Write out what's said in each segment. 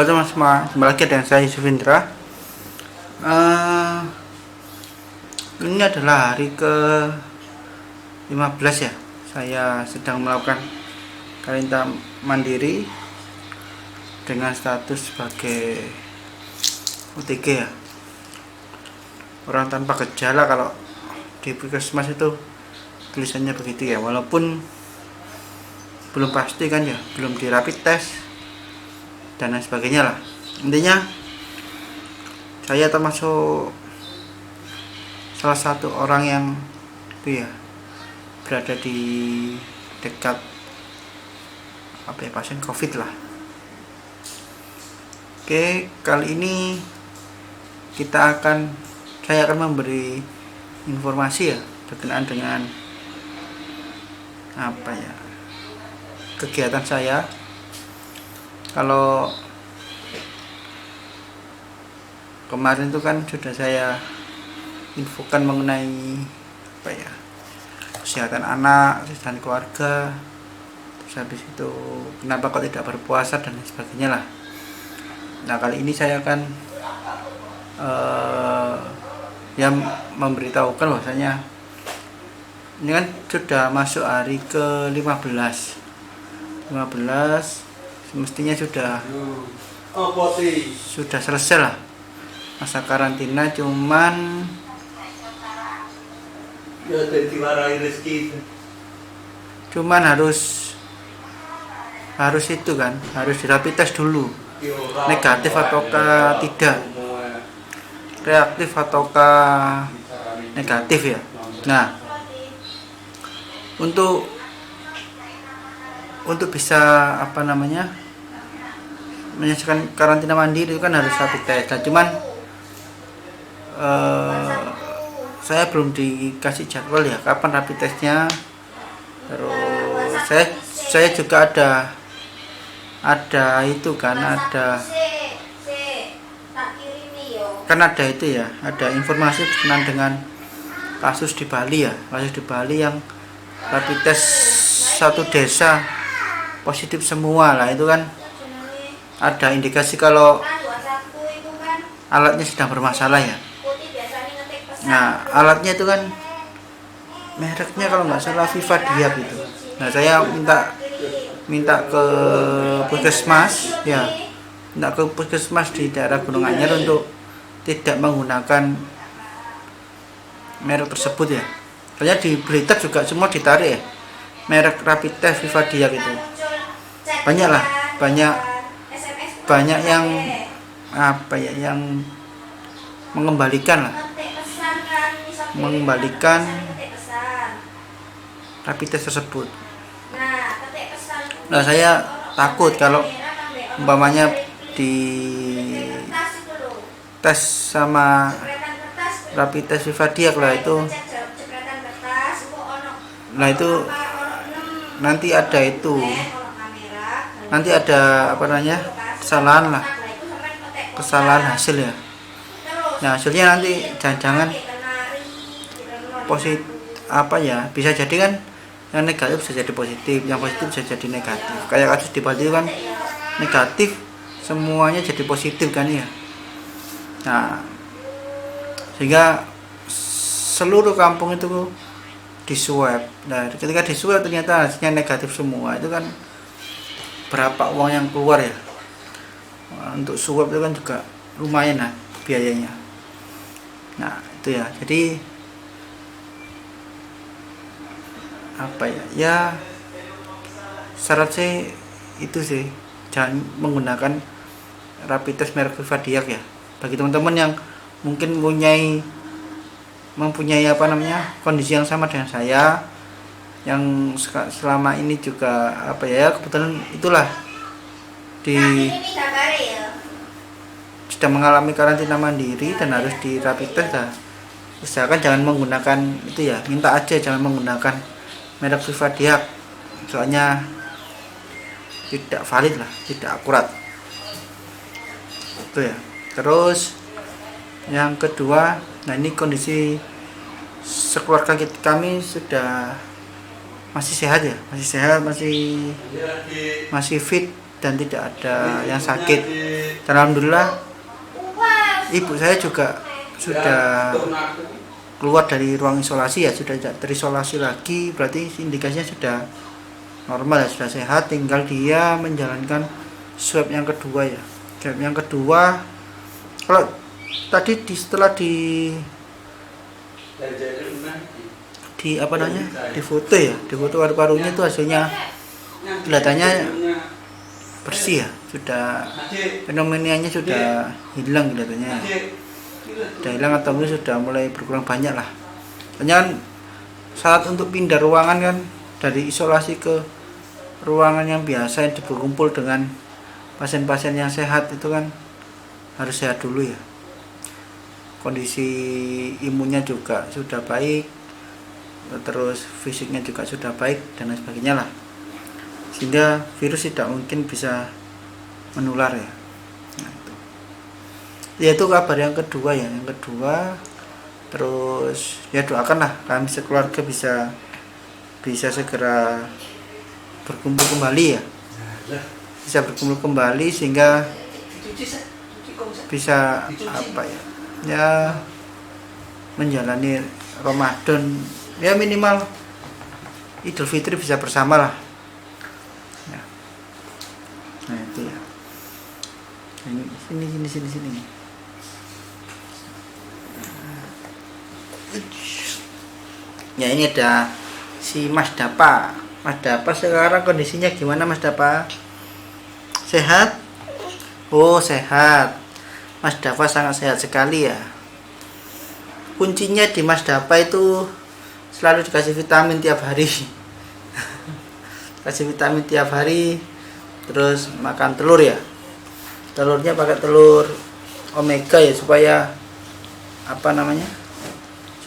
Halo teman semua, kembali lagi dengan saya Yusuf Indra. Ini adalah hari ke 15 ya. Saya sedang melakukan karantina mandiri dengan status sebagai OTG ya, orang tanpa gejala. Kalau di puskesmas itu tulisannya begitu ya, walaupun belum pasti kan ya, belum di rapid test dan lain sebagainya lah. Intinya saya termasuk salah satu orang yang itu ya, berada di dekat pasien COVID lah. Oke, kali ini saya akan memberi informasi ya berkenaan dengan kegiatan saya. Kalau kemarin itu kan sudah saya infokan mengenai kesehatan anak, kesehatan keluarga, terus habis itu kenapa kok tidak berpuasa dan lain sebagainya lah. Nah, kali ini saya akan memberitahukan bahwasanya ini kan sudah masuk hari ke 15, semestinya sudah selesai lah masa karantina, cuman harus itu kan, harus rapid test dulu, negatif ataukah tidak, reaktif ataukah negatif ya. Nah, untuk bisa menyelesaikan karantina mandiri itu kan harus rapid test. Nah, cuman saya belum dikasih jadwal ya kapan rapid testnya. Terus saya juga ada itu kan, ada itu ya, ada informasi berkenaan dengan kasus di Bali ya, yang rapid test satu desa positif semua lah. Itu kan ada indikasi kalau alatnya sedang bermasalah ya. Nah, alatnya itu kan mereknya kalau nggak salah Vivadiak gitu. Nah, saya minta ke puskesmas ya, di daerah Gunung Anyar untuk tidak menggunakan merek tersebut ya. Kayaknya di berita juga semua ditarik ya, merek rapid test Vivadiak itu. Banyak yang yang mengembalikan rapid test tersebut. Nah, saya takut kalau umpamanya di tes sama rapid test Vivadiak lah itu, nanti ada kesalahan hasil ya. Nah, hasilnya nanti jangan positif bisa jadi kan yang negatif bisa jadi positif, yang positif bisa jadi negatif. Kayak kasus di Bali kan negatif semuanya jadi positif kan ya. Nah, sehingga seluruh kampung itu diswab. Nah, ketika diswab ternyata hasilnya negatif semua, itu kan berapa uang yang keluar ya. Untuk swab itu kan juga lumayan lah biayanya. Nah, itu ya. Jadi syarat sih itu sih, jangan menggunakan rapid test merek Vivadiak ya. Bagi teman-teman yang mungkin mempunyai kondisi yang sama dengan saya, yang selama ini juga kebetulan itulah sedang mengalami karantina mandiri dan harus di rapid test lah. Usahakan jangan menggunakan itu ya, minta aja jangan menggunakan merek Vivadiak, soalnya tidak valid lah, tidak akurat itu ya. Terus yang kedua, nah ini kondisi sekeluarga kami sudah masih sehat ya, masih fit dan tidak ada yang sakit. Dan alhamdulillah ibu saya juga sudah keluar dari ruang isolasi ya, sudah tidak terisolasi lagi, berarti indikasinya sudah normal ya, sudah sehat. Tinggal dia menjalankan swab yang kedua ya. Swab yang kedua, kalau tadi setelah di apa namanya, di foto ya, di foto paru-parunya itu hasilnya kelihatannya bersih ya, sudah fenomenianya sudah hilang kelihatannya, sudah hilang atau mungkin sudah mulai berkurang banyak lah. Hanya kan saat untuk pindah ruangan kan, dari isolasi ke ruangan yang biasa yang berkumpul dengan pasien-pasien yang sehat itu kan harus sehat dulu ya, kondisi imunnya juga sudah baik, terus fisiknya juga sudah baik dan lain sebagainya lah, sehingga virus tidak mungkin bisa menular ya. Nah, itu kabar yang kedua ya. Yang kedua, terus ya doakanlah kami sekeluarga bisa segera berkumpul kembali ya, bisa berkumpul kembali sehingga bisa apa ya menjalani Ramadan ya, minimal Idul Fitri bisa bersama lah ya. Nah itu ya, sini ya. Ini ada si Mas Dapa. Mas Dapa sekarang kondisinya gimana Mas Dapa? Sehat? Oh sehat. Mas Dapa sangat sehat sekali ya. Kuncinya di Mas Dapa itu selalu dikasih vitamin tiap hari. Kasih vitamin tiap hari, terus makan telur ya. Telurnya pakai telur omega ya, supaya apa namanya,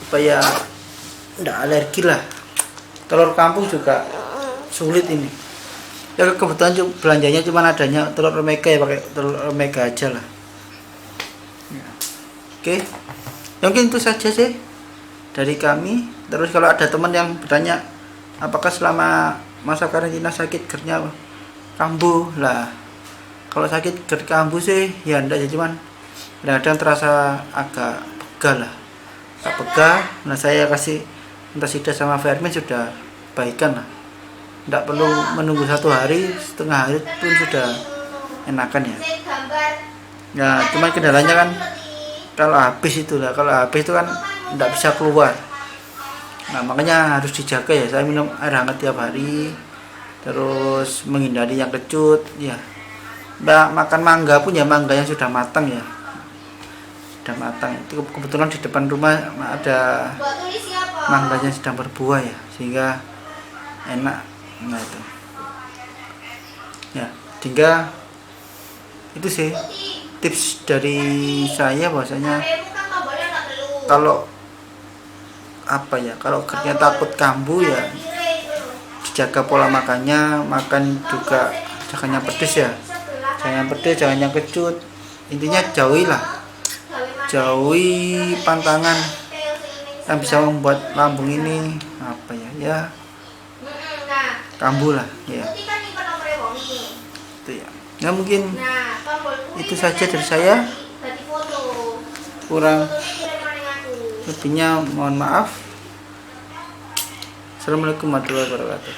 supaya enggak alergi lah. Telur kampung juga sulit ini ya, kebetulan belanjanya cuma adanya telur omega ya, pakai telur omega aja lah ya. Oke, mungkin itu saja sih dari kami. Terus kalau ada teman yang bertanya apakah selama masa karantina sakit GERD-nya kambuh lah, kalau sakit GERD kambuh sih ya enggak ya, cuman kadang-kadang terasa agak pegal lah, agak pegal. Nah saya kasih antasida sama Vermin sudah baikan lah, tidak perlu menunggu 1 hari, setengah hari pun sudah enakan ya. Nah cuman kendalanya kan kalau habis itu kan tidak bisa keluar. Nah makanya harus dijaga ya, saya minum air hangat tiap hari, terus menghindari yang kecut ya. Makan mangga pun ya, mangga yang sudah matang ya, sudah matang. Itu kebetulan di depan rumah ada mangganya sedang berbuah ya, sehingga enak. Nah itu ya, hingga itu sih tips dari saya, bahwasanya kalau apa ya, kalau GERD-nya takut kambuh ya dijaga pola makannya, makan juga jangan yang pedes ya, jangan yang pedes, jangan yang kecut. Intinya jauhi pantangan yang bisa membuat lambung ini apa ya kambuh lah ya. Itu ya. Nah mungkin itu saja dari saya, kurang lebihnya mohon maaf. Assalamualaikum warahmatullahi wabarakatuh.